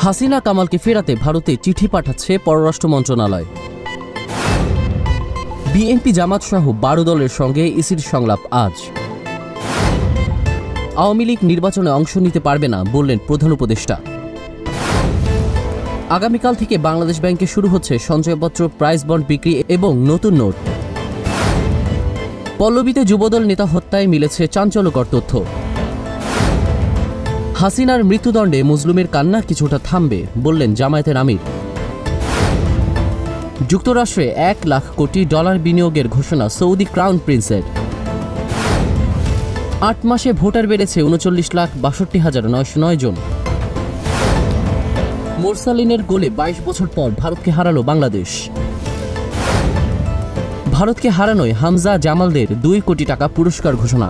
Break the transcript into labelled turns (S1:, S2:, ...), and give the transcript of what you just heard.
S1: হাসিনা কামালকে ফেরাতে ভারতে চিঠি পাঠাচ্ছে পররাষ্ট্র মন্ত্রণালয়। বিএনপি জামাত সহ 12 দলের সঙ্গে ইসির সংলাপ আজ। আওয়ামী লীগ নির্বাচনে অংশ নিতে পারবে না বললেন প্রধান উপদেষ্টা। আগামীকাল থেকে বাংলাদেশ ব্যাংকে শুরু হচ্ছে সঞ্চয়পত্র, প্রাইস বন্ড বিক্রি এবং নতুন নোট। পল্লবীতে যুবদল নেতা হত্যায় মিলেছে চাঞ্চল্যকর তথ্য। হাসিনার মৃত্যুদণ্ডে মজলুমের কান্না কিছুটা থামবে বললেন জামায়াতের আমির। যুক্তরাষ্ট্রে $1 লাখ কোটি বিনিয়োগের ঘোষণা সৌদি ক্রাউন প্রিন্সের। 8 মাসে ভোটার বেড়েছে 39,62,909 জন। মোরসালিনের গোলে 22 বছর পর ভারতকে হারালো বাংলাদেশ। ভারতকে হারানোয় হামজা জামালদের $2 কোটি পুরস্কার ঘোষণা।